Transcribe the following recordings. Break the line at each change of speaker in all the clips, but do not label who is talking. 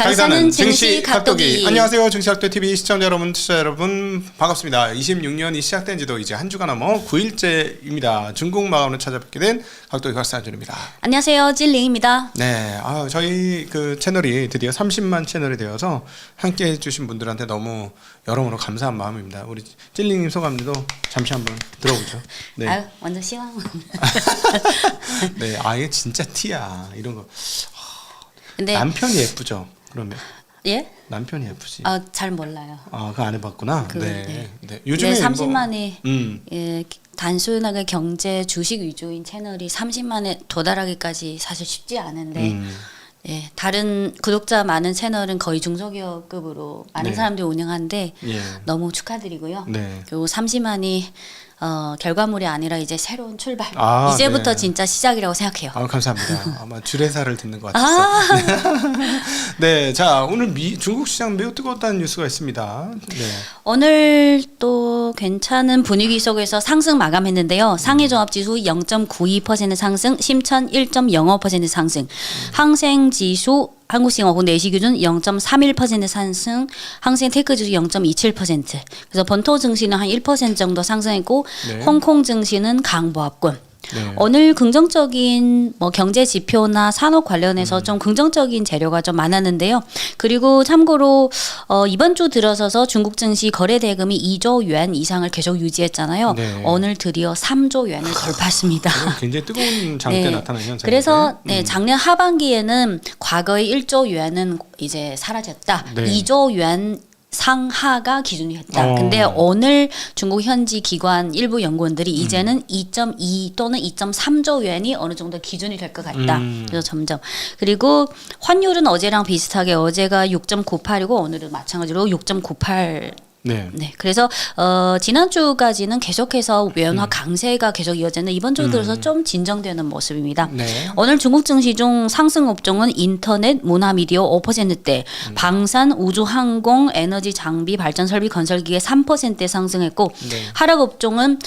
가사는 증시 각도기.
안녕하세요. 증시각도TV 시청자 여러분, 투자 여러분 반갑습니다. 26년이 시작된 지도 이제 한 주가 넘어 9일째입니다. 중국 마감으로 찾아뵙게 된 각도기 박사준입니다.
안녕하세요. 찔링입니다.
네, 저희 그 채널이 드디어 30만 채널이 되어서 함께 해주신 분들한테 너무 여러모로 감사한 마음입니다. 우리 찔링님 소감도 잠시 한번 들어보죠. 네.
아유, 완전 시황.
네, 이게 진짜 티야. 이런 거.
근데
남편이 예쁘죠? 그러면
예?
남편이 예쁘지.
잘 몰라요.
그거 안 해봤구나. 네.
요즘에 30만이 예, 단순하게 경제 주식 위주인 채널이 30만에 도달하기까지 사실 쉽지 않은데 예, 다른 구독자 많은 채널은 거의 중소기업급으로 많은 사람들이 운영하는데 너무 축하드리고요. 그리고 30만이 결과물이 아니라 이제 새로운 출발. 이제부터 진짜 시작이라고 생각해요.
감사합니다. 아마 주례사를 듣는 것 같았어요. 네, 자 오늘 중국 시장 매우 뜨거웠다는 뉴스가 있습니다. 네.
오늘 또 괜찮은 분위기 속에서 상승 마감했는데요. 상해종합지수 0.92% 상승, 심천 1.05% 상승, 항생지수 한국신호고 4시 기준 0.31% 상승, 항생테크지수 0.27%. 그래서 본토 증시는 한 1% 정도 상승했고, 홍콩 증시는 강보합권. 오늘 긍정적인 경제 지표나 산업 관련해서 좀 긍정적인 재료가 좀 많았는데요. 그리고 참고로 이번 주 들어서서 중국 증시 거래 대금이 2조 yuan 이상을 계속 유지했잖아요. 오늘 드디어 3조 yuan을 돌파했습니다.
굉장히 뜨거운 장대 나타나는 현상인데.
그래서 작년 하반기에는 과거의 1조 yuan은 이제 사라졌다. 2조 yuan 상하가 기준이 됐다. 근데 오늘 중국 현지 기관 일부 연구원들이 이제는 2.2 또는 2.3조 yuan이 어느 정도 기준이 될 것 같다. 그래서 점점. 그리고 환율은 어제랑 비슷하게 어제가 6.98이고 오늘은 마찬가지로 6.98. 네. 그래서 지난주까지는 계속해서 외환화 강세가 계속 이어지는 이번 주 들어서 좀 진정되는 모습입니다. 오늘 중국 증시 중 상승 업종은 인터넷, 문화미디어 5%대, 방산, 우주항공, 에너지 장비, 발전 설비, 건설기계 3%대 상승했고 하락 업종은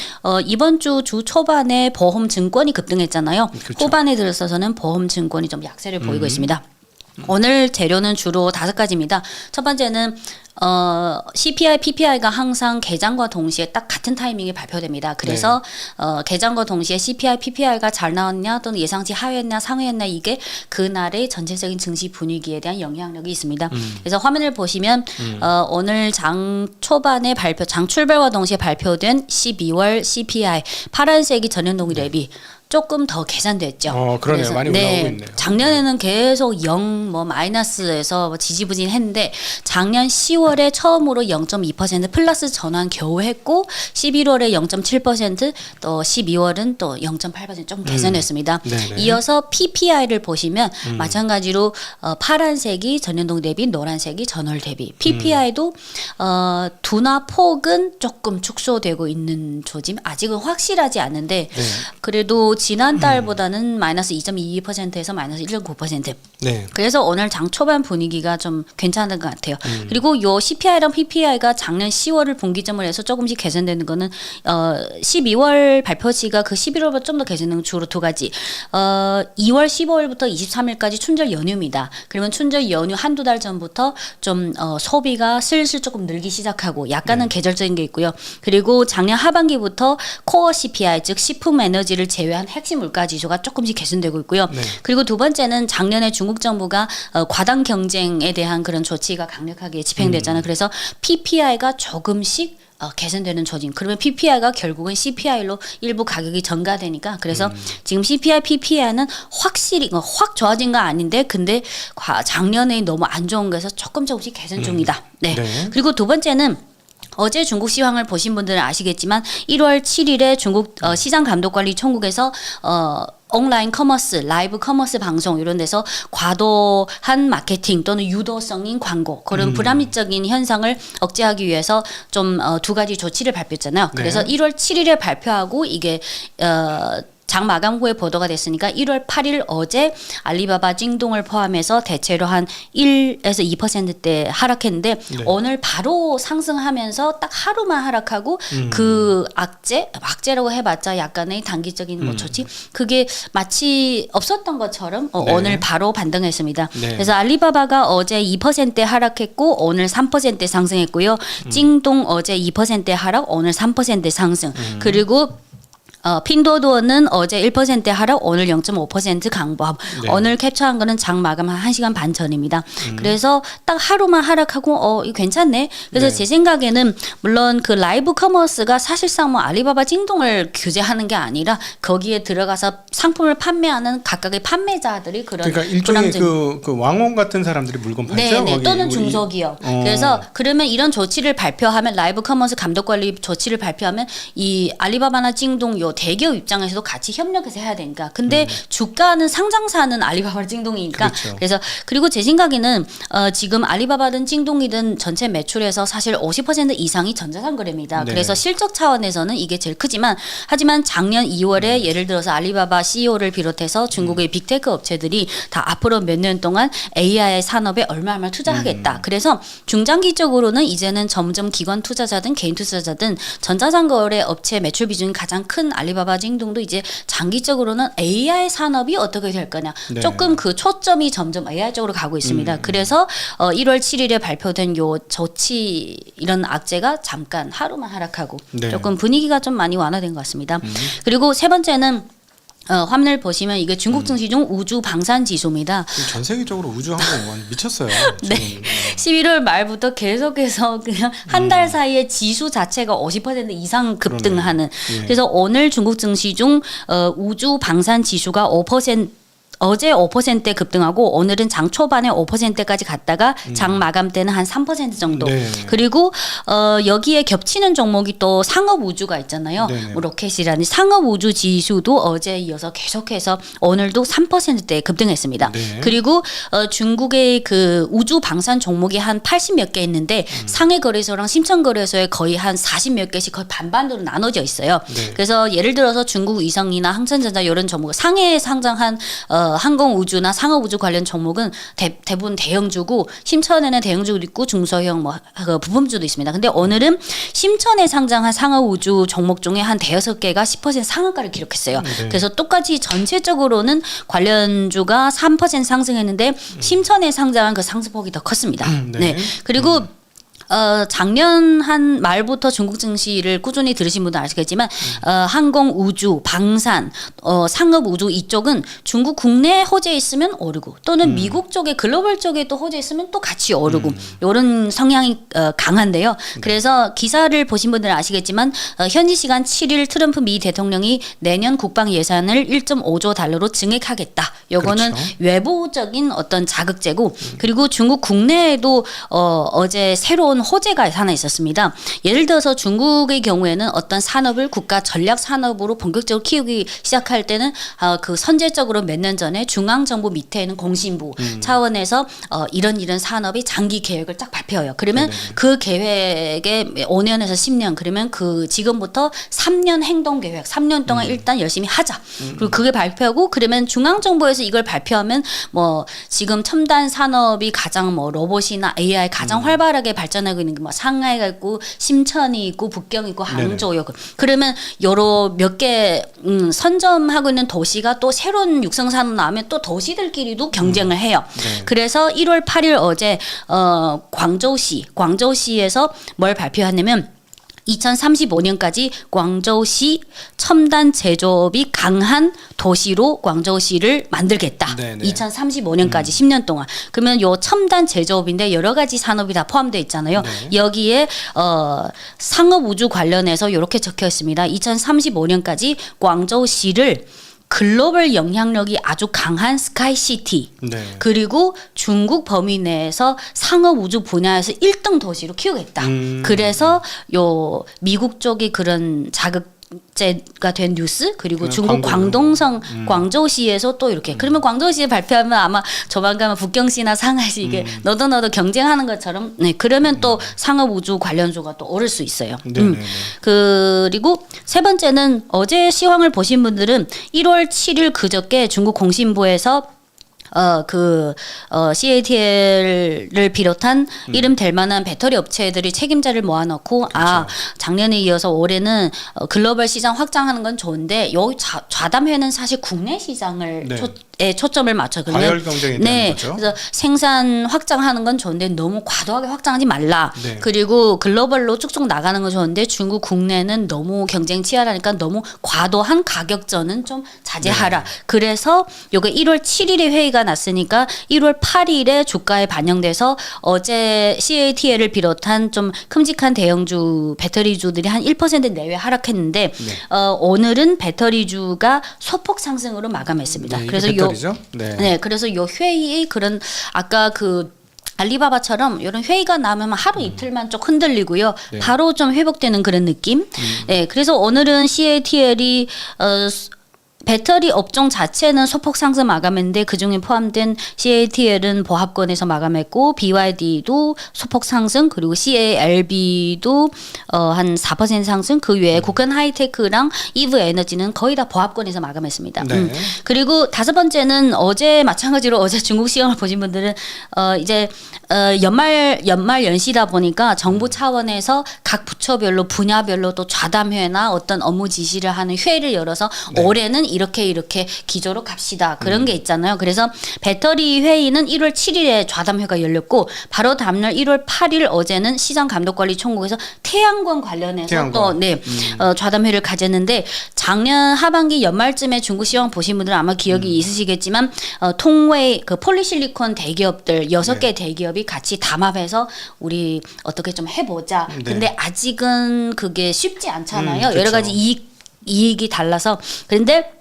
이번 주 초반에 보험증권이 급등했잖아요. 후반에 들어서는 보험증권이 좀 약세를 보이고 있습니다. 오늘 재료는 주로 5가지입니다. 첫 번째는 CPI, PPI가 항상 개장과 동시에 딱 같은 타이밍에 발표됩니다. 그래서 개장과 동시에 CPI, PPI가 잘 나왔냐 또는 예상치 하회했냐 상회했냐 이게 그날의 전체적인 증시 분위기에 대한 영향력이 있습니다. 그래서 화면을 보시면 오늘 장 초반에 장 출발과 동시에 발표된 12월 CPI 파란색이 전년동기 대비 조금 더 개선됐죠.
그러네요. 많이 올라오고 있네요.
작년에는 계속 0 마이너스에서 지지부진했는데 작년 10월에 처음으로 0.2% 플러스 전환 겨우 했고 11월에 0.7% 또 12월은 또 0.8% 좀 개선했습니다. 이어서 PPI를 보시면 마찬가지로 파란색이 전년동 대비 노란색이 전월 대비 PPI도 둔화 폭은 조금 축소되고 있는 조짐 아직은 확실하지 않은데 그래도 지난달보다는 마이너스 2.22%에서 마이너스 1.9%. 그래서 오늘 장 초반 분위기가 좀 괜찮은 것 같아요. 그리고 요 CPI랑 PPI가 작년 10월을 분기점을 해서 조금씩 개선되는 거는 12월 발표치가 그 11월보다 좀 더 개선되는 주로 2가지. 2월 15일부터 23일까지 춘절 연휴입니다. 그러면 춘절 연휴 한두 달 전부터 좀 소비가 슬슬 조금 늘기 시작하고 약간은 계절적인 게 있고요. 그리고 작년 하반기부터 코어 CPI 즉 식품 에너지를 제외한 핵심 물가 지수가 조금씩 개선되고 있고요. 그리고 두 번째는 작년에 중국 정부가 과당 경쟁에 대한 그런 조치가 강력하게 집행됐잖아요. 그래서 PPI가 조금씩 개선되는 조짐. 그러면 PPI가 결국은 CPI로 일부 가격이 전가되니까 그래서 지금 CPI, PPI는 확실히 확 좋아진 건 아닌데 근데 작년에 너무 안 좋은 거에서 조금씩 개선 중이다. 그리고 두 번째는 어제 중국 시황을 보신 분들은 아시겠지만 1월 7일에 중국 시장감독관리총국에서 온라인 커머스, 라이브 커머스 방송 이런 데서 과도한 마케팅 또는 유도성인 광고 그런 불합리적인 현상을 억제하기 위해서 좀 2가지 조치를 발표했잖아요. 그래서 1월 7일에 발표하고 이게 장 마감 후에 보도가 됐으니까 1월 8일 어제 알리바바 찡동을 포함해서 대체로 한 1에서 2%대 하락했는데
네.
오늘 바로 상승하면서 딱 하루만 하락하고 그 악재라고 해봤자 약간의 단기적인 뭐 조치 그게 마치 없었던 것처럼
네.
오늘 바로 반등했습니다.
네.
그래서 알리바바가 어제 2% 하락했고 오늘 3% 상승했고요. 찡동 어제 2% 하락 오늘 3% 상승 그리고 핀도도어는 어제 1% 하락, 오늘 0.5% 강보합.
네.
오늘 캡처한 거는 장 마감 한 1시간 반 전입니다. 그래서 딱 하루만 하락하고 이거 괜찮네. 그래서
네.
제 생각에는 물론 그 라이브 커머스가 사실상 뭐 알리바바 찡동을 규제하는 게 아니라 거기에 들어가서 상품을 판매하는 각각의 판매자들이 그런
그러니까 일종의
불황증
그 왕원 같은 사람들이 물건 팔죠.
네네
거기
또는
우리-
중소기업. 그래서 그러면 이런 조치를 발표하면 라이브 커머스 감독관리 조치를 발표하면 이 알리바바나 찡동 요 대기업 입장에서도 같이 협력해서 해야 되니까. 근데 주가는 상장사는 알리바바 찡동이니까.
그렇죠.
그래서 그리고 제 생각에는 지금 알리바바든 찡동이든 전체 매출에서 사실 50% 이상이 전자상거래입니다.
네.
그래서 실적 차원에서는 이게 제일 크지만 하지만 작년 2월에 예를 들어서 알리바바 CEO를 비롯해서 중국의 빅테크 업체들이 다 앞으로 몇 년 동안 AI 산업에 얼마 투자하겠다. 그래서 중장기적으로는 이제는 점점 기관 투자자든 개인 투자자든 전자상거래 업체 매출 비중이 가장 큰 알리바바 찡동도 이제 장기적으로는 AI 산업이 어떻게 될 거냐.
네.
조금 그 초점이 점점 AI 쪽으로 가고 있습니다. 그래서 1월 7일에 발표된 요 조치 이런 악재가 잠깐 하루만 하락하고
네.
조금 분위기가 좀 많이 완화된 것 같습니다. 그리고 세 번째는 화면을 보시면 이게 중국 증시 중 우주 방산 지수입니다.
전 세계적으로 우주 항공 완전 미쳤어요.
네.
지금.
11월 말부터 계속해서 그냥 한 달 사이에 지수 자체가 50% 이상 급등하는.
예.
그래서 오늘 중국 증시 중 우주 방산 지수가 5% 어제 5%대 급등하고 오늘은 장 초반에 5%까지 갔다가 장 마감 때는 한 3% 정도.
네.
그리고 여기에 겹치는 종목이 또 상업 우주가 있잖아요.
네네.
뭐 로켓이라는 상업 우주 지수도 어제 이어서 계속해서 오늘도 3%대 급등했습니다.
네.
그리고 중국의 그 우주 방산 종목이 한 80 몇 개 있는데 상해 거래소랑 심천 거래소에 거의 한 40 몇 개씩 거의 반반으로 나눠져 있어요.
네.
그래서 예를 들어서 중국 위성이나 항천전자 이런 종목 상해에 상장한 항공 우주나 상업 우주 관련 종목은 대부분 대형주고 심천에는 대형주도 있고 중소형 그 부품주도 있습니다. 근데 오늘은 심천에 상장한 상업 우주 종목 중에 한 대여섯 개가 10% 상한가를 기록했어요.
네.
그래서 똑같이 전체적으로는 관련주가 3% 상승했는데 심천에 상장한 그 상승폭이 더 컸습니다.
네.
네. 그리고 작년 한 말부터 중국 증시를 꾸준히 들으신 분들 아시겠지만 항공 우주, 방산, 상업 우주 이쪽은 중국 국내 호재에 있으면 오르고 또는 미국 쪽에 글로벌 쪽에 또 호재에 있으면 또 같이 오르고 이런 성향이 강한데요. 그래서 기사를 보신 분들은 아시겠지만 현지 시간 7일 트럼프 미 대통령이 내년 국방 예산을 1.5조 달러로 증액하겠다. 요거는
그렇죠.
외부적인 어떤 자극제고 그리고 중국 국내에도 어제 새로운 호재가 하나 있었습니다. 예를 들어서 중국의 경우에는 어떤 산업을 국가 전략 산업으로 본격적으로 키우기 시작할 때는 그 선제적으로 몇 년 전에 중앙정부 밑에 있는 공신부 차원에서 이런 산업이 장기 계획을 딱 발표해요. 그러면 그 계획에 5년에서 10년 그러면 그 지금부터 3년 행동 계획 3년 동안 일단 열심히 하자. 그리고 그게 발표하고 그러면 중앙정부에서 이걸 발표하면 뭐 지금 첨단 산업이 가장 뭐 로봇이나 AI 가장 활발하게 발전하고 있는 게 뭐 상하이가 있고 심천이 있고 북경 있고 항저우 있고 그러면 여러 몇 개 선점하고 있는 도시가 또 새로운 육성산업 나오면 또 도시들끼리도 경쟁을 해요.
네.
그래서 1월 8일 어제 광저우시에서 뭘 발표했냐면 2035년까지 광저우시 첨단 제조업이 강한 도시로 광저우시를 만들겠다.
네네.
2035년까지 10년 동안. 그러면 요 첨단 제조업인데 여러 가지 산업이 다 포함되어 있잖아요.
네.
여기에 상업 우주 관련해서 이렇게 적혀 있습니다. 2035년까지 광저우시를 글로벌 영향력이 아주 강한 스카이시티
네.
그리고 중국 범위 내에서 상업 우주 분야에서 1등 도시로 키우겠다. 그래서 요 미국 쪽이 그런 자극 화제가 된 뉴스 그리고 중국
광고.
광동성 광저우시에서 또 이렇게 그러면 광저우시에 발표하면 아마 조만간 북경시나 상하이시 이게 너도 경쟁하는 것처럼 네 그러면 또 상업 우주 관련주가 또 오를 수 있어요.
네네네.
그리고 세 번째는 어제 시황을 보신 분들은 1월 7일 그저께 중국 공신부에서 CATL을 비롯한 이름 될 만한 배터리 업체들이 책임자를 모아놓고 작년에 이어서 올해는 글로벌 시장 확장하는 건 좋은데 여기 좌담회는 사실 국내 시장을
네.
초점을 맞췄거든요.
과열 경쟁에 대한
네,
거죠.
그래서 생산 확장하는 건 좋은데 너무 과도하게 확장하지 말라.
네.
그리고 글로벌로 쭉쭉 나가는 건 좋은데 중국 국내는 너무 경쟁 치열하니까 너무 과도한 가격전은 좀 자제하라.
네.
그래서 요게 1월 7일에 회의가 났으니까 1월 8일에 주가에 반영돼서 어제 CATL을 비롯한 좀 큼직한 대형주 배터리주들이 한 1% 내외 하락했는데 오늘은 배터리주가 소폭 상승으로 마감했습니다.
네,
그래서
배터리죠?
네, 그래서 요 회의의 그런 아까 그 알리바바처럼 이런 회의가 나면 하루 이틀만 좀 흔들리고요.
네.
바로 좀 회복되는 그런 느낌. 네, 그래서 오늘은 CATL이 배터리 업종 자체는 소폭 상승 마감했는데 그중에 포함된 CATL은 보합권에서 마감했고 BYD도 소폭 상승 그리고 CALB도 한 4% 상승 그 외에 국한 하이테크랑 이브 에너지는 거의 다 보합권에서 마감했습니다.
네.
그리고 다섯 번째는 어제 마찬가지로 어제 중국 시황을 보신 분들은 이제 연말 연시다 보니까 정부 차원에서 각 부처별로 분야별로 또 좌담회나 어떤 업무 지시를 하는 회의를 열어서 올해는 이렇게 기조로 갑시다. 그런 게 있잖아요. 그래서 배터리 회의는 1월 7일에 좌담회가 열렸고 바로 다음날 1월 8일 어제는 시장감독관리총국에서 태양광 관련해서 또 좌담회를 가졌는데 작년 하반기 연말쯤에 중국 시황 보신 분들은 아마 기억이 있으시겠지만 통웨이 그 폴리실리콘 대기업들 6개 대기업이 같이 담합해서 우리 어떻게 좀 해보자. 근데 아직은 그게 쉽지 않잖아요. 여러 가지 이익이 달라서. 그런데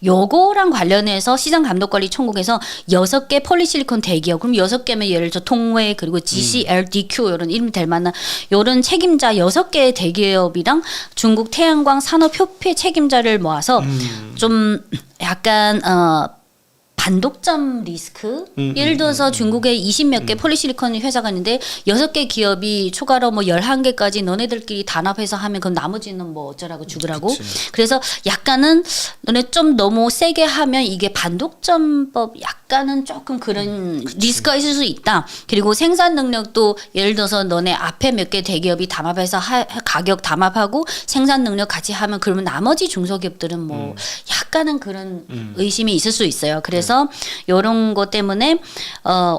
요거랑 관련해서 시장감독관리총국에서 6개 폴리실리콘 대기업 그럼 6개면 예를 들어 통웨이 그리고 GCLDQ 이런 이름 될 만한 요런 책임자 6개의 대기업이랑 중국 태양광 산업협회 책임자를 모아서 좀 약간 반독점 리스크 예를 들어서 중국에 20몇 개 폴리실리콘 회사가 있는데 6개 기업이 추가로 뭐 11개까지 너네들끼리 단합해서 하면 그럼 나머지는 뭐 어쩌라고 죽으라고. 그래서 약간은 너네 좀 너무 세게 하면 이게 반독점법 약간은 조금 그런 리스크가 있을 수 있다. 그리고 생산 능력도 예를 들어서 너네 앞에 몇 개 대기업이 담합해서 가격 담합하고 생산 능력 같이 하면 그러면 나머지 중소기업들은 뭐 약간은 그런 의심이 있을 수 있어요. 그래서 이런 것 때문에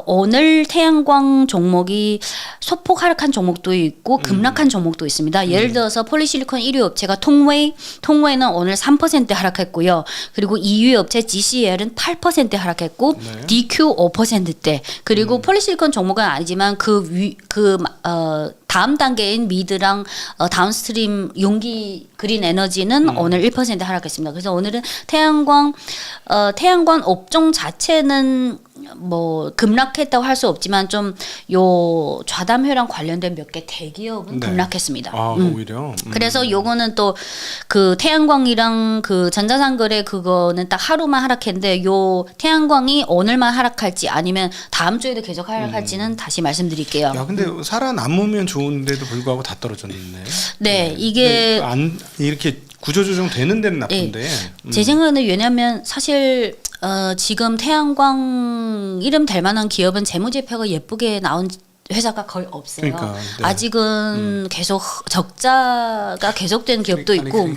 오늘 태양광 종목이 소폭 하락한 종목도 있고 급락한 종목도 있습니다. 예를 들어서 폴리실리콘 1위 업체가 통웨이는 오늘 3% 하락했고요. 그리고 2위 업체 GCL은 8% 하락했고 DQ 5%대 그리고 폴리실리콘 종목은 아니지만 다음 단계인 미드랑 다운스트림 용기 그린 에너지는 오늘 1% 하락했습니다. 그래서 오늘은 태양광 업종 자체는 뭐 급락했다고 할 수 없지만 좀 요 좌담회랑 관련된 몇 개 대기업은 급락했습니다.
오히려.
그래서 요거는 또 그 태양광이랑 그 전자상거래 그거는 딱 하루만 하락했는데 요 태양광이 오늘만 하락할지 아니면 다음 주에도 계속 하락할지는 다시 말씀드릴게요.
야, 근데 살아남으면 좋은데도 불구하고 다 떨어졌네.
네, 이게
안 이렇게 구조조정 되는 데는 나쁜데.
제 생각에는 왜냐하면 사실 지금 태양광 이름 될 만한 기업은 재무제표가 예쁘게 나온 회사가 거의 없어요.
그러니까, 네.
아직은 계속 적자가 계속되는 기업도 있고.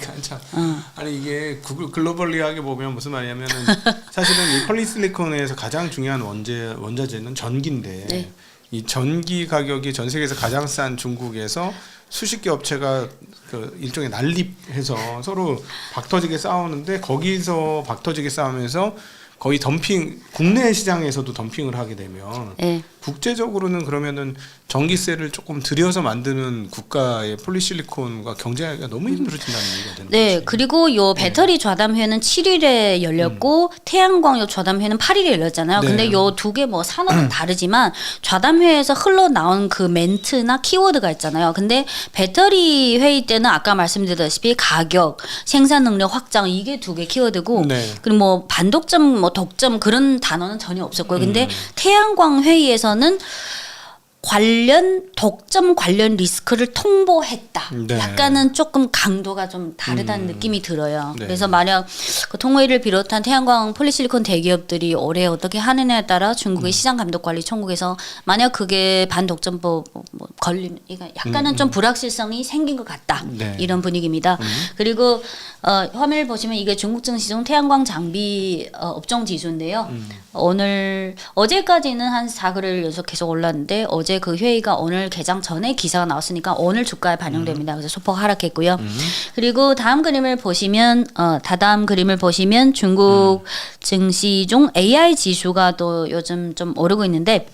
아니 이게 구글 글로벌리하게 보면 무슨 말이냐면은 사실은 이 폴리실리콘에서 가장 중요한 원자재는 전기인데 이 전기 가격이 전 세계에서 가장 싼 중국에서 수십 개 업체가 그 일종의 난립해서 서로 박터지게 싸우는데 거기서 박터지게 싸우면서 거의 덤핑 국내 시장에서도 덤핑을 하게 되면
네.
국제적으로는 그러면은 전기세를 조금 들여서 만드는 국가의 폴리실리콘과 경쟁하기가 너무 힘들어진다는 얘기가 되는
네,
거지.
그리고 요 배터리 좌담회는 7일에 열렸고 태양광 요 좌담회는 8일에 열렸잖아요.
네.
근데 요 두 개 뭐 산업은 다르지만 좌담회에서 흘러나온 그 멘트나 키워드가 있잖아요. 근데 배터리 회의 때는 아까 말씀드렸다시피 가격, 생산 능력 확장 이게 두 개 키워드고
네.
그리고 뭐 반독점, 뭐 독점 그런 단어는 전혀 없었고요. 근데 태양광 회의에서는 독점 관련 리스크를 통보했다.
네.
약간은 조금 강도가 좀 다르다는 느낌이 들어요.
네.
그래서 만약 그 통일을 비롯한 태양광 폴리실리콘 대기업들이 올해 어떻게 하느냐에 따라 중국의 시장 감독 관리 총국에서 만약 그게 반독점법 뭐 걸림, 그러니까 약간은 좀 불확실성이 생긴 것 같다.
네.
이런 분위기입니다. 그리고 화면을 보시면 이게 중국 증시중 태양광 장비 업종 지수인데요. 어제까지는 한 4개월 연속 계속 올랐는데 어제 그 회의가 오늘 개장 전에 기사가 나왔으니까 오늘 주가에 반영됩니다. 그래서 소폭 하락했고요. 그리고 다음 그림을 보시면 다다음 그림을 보시면 중국 증시 중 AI 지수가 또 요즘 좀 오르고 있는데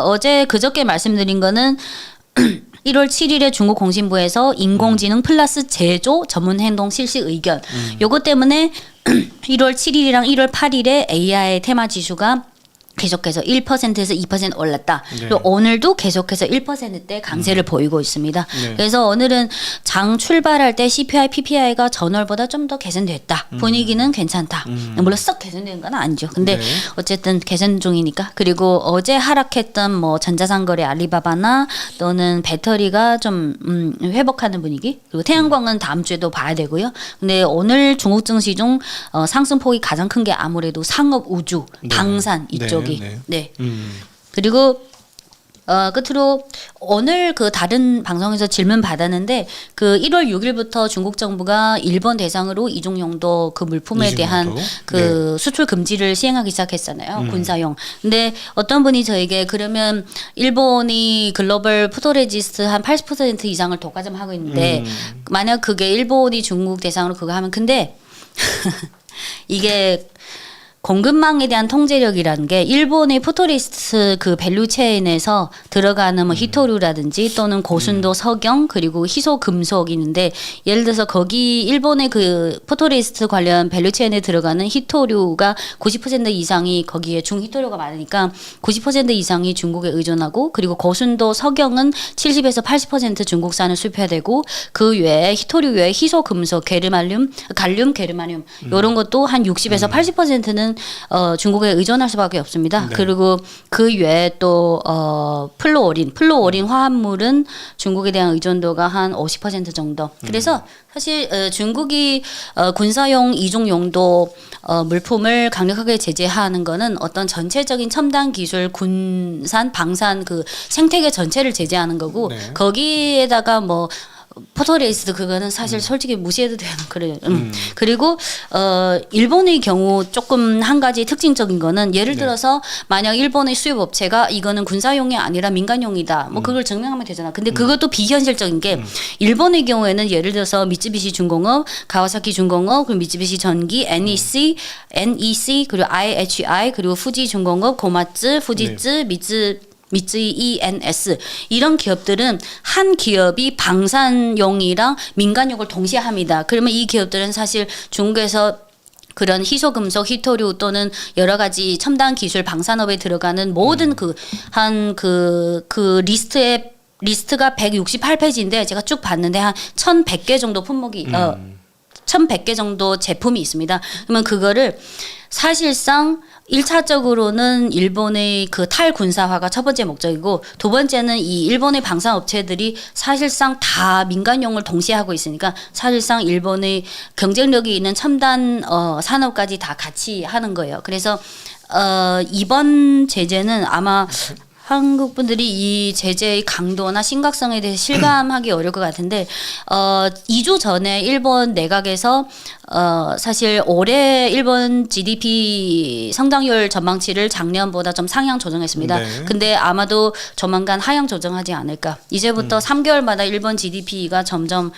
어제 그저께 말씀드린 거는 1월 7일에 중국 공신부에서 인공지능 플러스 제조 전문 행동 실시 의견. 요것 때문에 1월 7일이랑 1월 8일에 AI 테마 지수가 계속해서 1%에서 2% 올랐다.
네.
그리고 오늘도 계속해서 1%대 강세를 보이고 있습니다.
네.
그래서 오늘은 장 출발할 때 CPI, PPI가 전월보다 좀 더 개선됐다. 분위기는 괜찮다. 물론 썩 개선된 건 아니죠. 근데
네.
어쨌든 개선 중이니까. 그리고 어제 하락했던 뭐 전자상거래 알리바바나 또는 배터리가 좀 회복하는 분위기. 그리고 태양광은 다음 주에도 봐야 되고요. 근데 오늘 중국 증시 중 상승폭이 가장 큰 게 아무래도 상업 우주,
네.
방산 이쪽.
네.
네. 그리고 끝으로 오늘 그 다른 방송에서 질문 받았는데 그 1월 6일부터 중국 정부가 일본 대상으로 이중용도 그 물품에 대한
이중용도?
그 수출 금지를 시행하기 시작했잖아요. 군사용. 근데 어떤 분이 저에게 그러면 일본이 글로벌 포토레지스트 한 80% 이상을 독과점하고 있는데 만약 그게 일본이 중국 대상으로 그거 하면 근데 이게 공급망에 대한 통제력이라는 게 일본의 포토리스트 그 밸류체인에서 들어가는 뭐 히토류라든지 또는 고순도 석영 그리고 희소 금속이 있는데 예를 들어서 거기 일본의 그 포토리스트 관련 밸류체인에 들어가는 히토류가 90% 이상이 거기에 중히토류가 많으니까 90% 이상이 중국에 의존하고 그리고 고순도 석영은 70에서 80% 중국산을 수입해야 되고 그 외에 히토류 외에 희소 금속 갈륨, 게르마늄 이런 것도 한 60에서 80%는 중국에 의존할 수밖에 없습니다.
네.
그리고 그 외에 또 플루오린 화합물은 중국에 대한 의존도가 한 50% 정도. 그래서 사실 중국이 군사용 이중 용도 물품을 강력하게 제재하는 거는 어떤 전체적인 첨단 기술, 군산, 방산 그 생태계 전체를 제재하는 거고
네.
거기에다가 뭐 포토레이스도 그거는 사실 솔직히 무시해도 되는 그래요. 그리고 일본의 경우 조금 한 가지 특징적인 거는 예를 들어서 만약 일본의 수입 업체가 이거는 군사용이 아니라 민간용이다. 뭐 그걸 증명하면 되잖아. 근데 그것도 비현실적인 게 일본의 경우에는 예를 들어서 미쯔비시 중공업, 가와사키 중공업, 그리고 미쯔비시 전기, NEC 그리고 IHI 그리고 후지 중공업, 고마츠, 후지츠, 미쯔이 ENS 이런 기업들은 한 기업이 방산용이랑 민간용을 동시에 합니다. 그러면 이 기업들은 사실 중국에서 그런 희소금속, 히토류 또는 여러 가지 첨단 기술 방산업에 들어가는 모든 리스트가 168페이지인데 제가 쭉 봤는데 한 1,100개 정도 품목이 1,100개 정도 제품이 있습니다. 그러면 그거를 사실상 1차적으로는 일본의 그 탈군사화가 첫 번째 목적이고 두 번째는 이 일본의 방산 업체들이 사실상 다 민간용을 동시에 하고 있으니까 사실상 일본의 경쟁력이 있는 첨단 산업까지 다 같이 하는 거예요. 그래서 이번 제재는 아마 한국 분들이 이 제재의 강도나 심각성에 대해 실감하기 어려울 것 같은데 2주 전에 일본 내각에서 사실 올해 일본 GDP 성장률 전망치를 작년보다 좀 상향 조정했습니다.
네.
근데 아마도 조만간 하향 조정하지 않을까. 이제부터 3개월마다 일본 GDP가 점점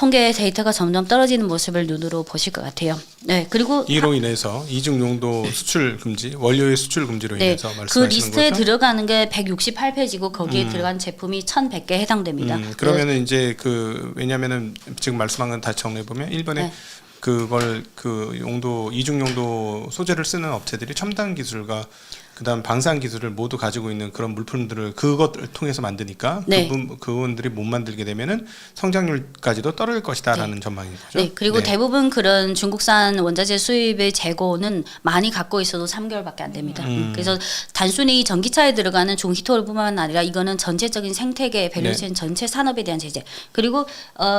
통계 데이터가 점점 떨어지는 모습을 눈으로 보실 것 같아요. 네, 그리고
이로 인해서 이중 용도 수출 금지, 원료의 수출 금지로
네,
인해서
그
말씀하시는
리스트에
거죠?
들어가는 게 168페이지고 거기에 들어간 제품이 1,100개 해당됩니다.
그러면은 이제 그 왜냐면은 지금 말씀한 건 다시 정리해 보면 일본에
네.
그걸 그 용도 이중 용도 소재를 쓰는 업체들이 첨단 기술과 그다음 방산 기술을 모두 가지고 있는 그런 물품들을 그것을 통해서 만드니까
네.
그분들이 못 만들게 되면은 성장률까지도 떨어질 것이다라는 전망인 거죠.
네, 그리고
네.
대부분 그런 중국산 원자재 수입의 재고는 많이 갖고 있어도 3개월밖에 안 됩니다. 그래서 단순히 전기차에 들어가는 종히터뿐만 아니라 이거는 전체적인 생태계 밸류체인 전체 산업에 대한 제재. 그리고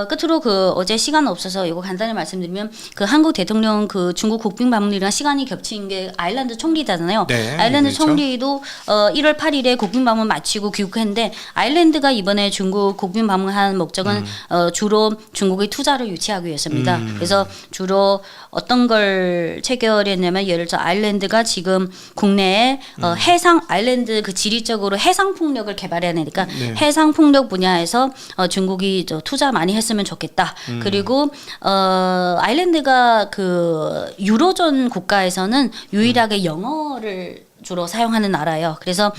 끝으로 그 어제 시간 없어서 이거 간단히 말씀드리면 그 한국 대통령 그 중국 국빈 방문이랑 시간이 겹친 게 아일랜드 총리잖아요.
네,
아일랜드
그렇죠.
총리도 1월 8일에 국빈 방문 마치고 귀국했는데 아일랜드가 이번에 중국 국빈 방문한 목적은 주로 중국의 투자를 유치하기 위해서입니다. 그래서 주로 어떤 걸 체결했냐면 예를 들어 아일랜드가 지금 국내에 해상 아일랜드 그 지리적으로 해상 풍력을 개발해야 되니까
네.
해상 풍력 분야에서 중국이 투자 많이 했으면 좋겠다. 그리고 아일랜드가 그 유로존 국가에서는 유일하게 영어를 주로 사용하는 나라예요. 그래서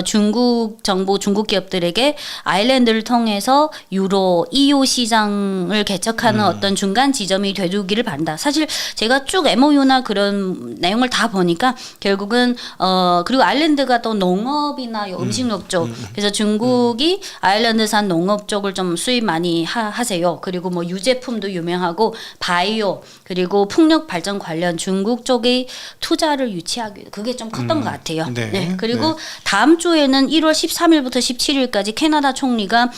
중국 정부, 중국 기업들에게 아일랜드를 통해서 유로 EU 시장을 개척하는 어떤 중간 지점이 되주기를 바란다. 사실 제가 쭉 MOU나 그런 내용을 다 보니까 결국은 그리고 아일랜드가 또 농업이나 음식료 쪽 그래서 중국이 아일랜드산 농업 쪽을 좀 수입 많이 하세요. 그리고 뭐 유제품도 유명하고 바이오 그리고 풍력 발전 관련 중국 쪽의 투자를 유치하기 그게 좀 컸던 것 같아요.
네.
네. 그리고 다음 주에는 1월 13일부터 17일까지 캐나다 총리가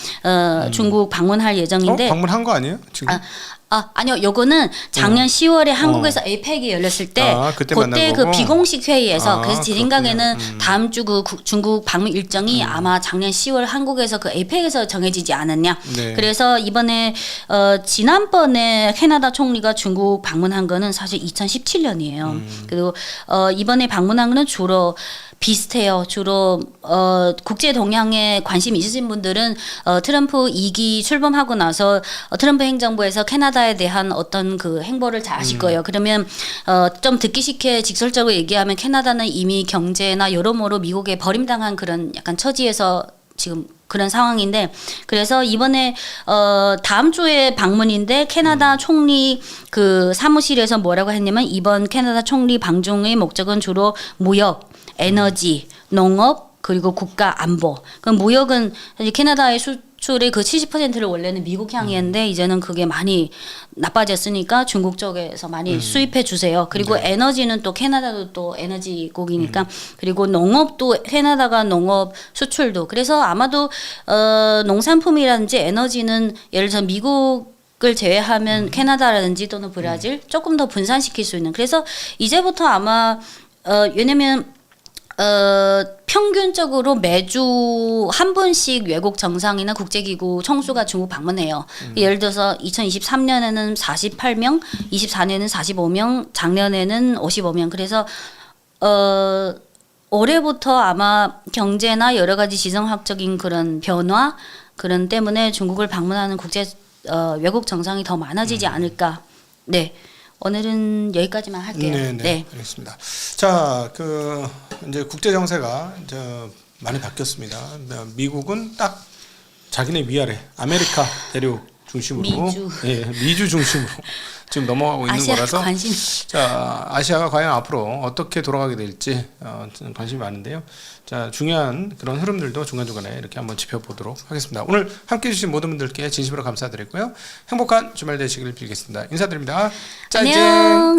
중국 방문할 예정인데
방문한 거 아니에요? 지금?
아니요. 요거는 작년 10월에 한국에서 에이펙이 열렸을 때
그때 만난
그
거고?
비공식 회의에서 그래서 제
그렇군요.
생각에는 다음 주 그 중국 방문 일정이 아마 작년 10월 한국에서 그 에이펙에서 정해지지 않았냐.
네.
그래서 이번에 지난번에 캐나다 총리가 중국 방문한 거는 사실 2017년이에요. 그리고 이번에 방문한 거는 주로 비슷해요. 주로 국제 동향에 관심 있으신 분들은 트럼프 2기 출범하고 나서 트럼프 행정부에서 캐나다에 대한 어떤 그 행보를 잘 아실 거예요. 그러면 좀 듣기 쉽게 직설적으로 얘기하면 캐나다는 이미 경제나 여러모로 미국에 버림당한 그런 약간 처지에서 지금 그런 상황인데 그래서 이번에 다음 주에 방문인데 캐나다 총리 그 사무실에서 뭐라고 했냐면 이번 캐나다 총리 방중의 목적은 주로 무역 에너지, 농업 그리고 국가 안보. 그럼 무역은 사실 캐나다의 수출의 그 70%를 원래는 미국 향이었는데 이제는 그게 많이 나빠졌으니까 중국 쪽에서 많이 수입해 주세요. 그리고 에너지는 또 캐나다도 또 에너지국이니까 그리고 농업도 캐나다가 농업 수출도 그래서 아마도 농산품이라든지 에너지는 예를 들어 미국 을 제외하면 캐나다라든지 또는 브라질 조금 더 분산시킬 수 있는 그래서 이제부터 아마 왜냐면 평균적으로 매주 한 번씩 외국 정상이나 국제기구 총수가 중국 방문해요. 예를 들어서 2023년에는 48명, 24년에는 45명, 작년에는 55명. 그래서 올해부터 아마 경제나 여러 가지 지정학적인 그런 변화 그런 때문에 중국을 방문하는 외국 정상이 더 많아지지 않을까. 네. 오늘은 여기까지만 할게요.
네. 알겠습니다. 자, 그 이제 국제 정세가 이제 많이 바뀌었습니다. 미국은 딱 자기네 위아래 아메리카 대륙 중심으로 미주 중심으로 지금 넘어가고 있는 거라서
관심.
자, 아시아가 과연 앞으로 어떻게 돌아가게 될지 관심이 많은데요. 자, 중요한 그런 흐름들도 중간중간에 이렇게 한번 짚어보도록 하겠습니다. 오늘 함께해 주신 모든 분들께 진심으로 감사드리고요. 행복한 주말 되시길 빌겠습니다. 인사드립니다. 짜증.
안녕.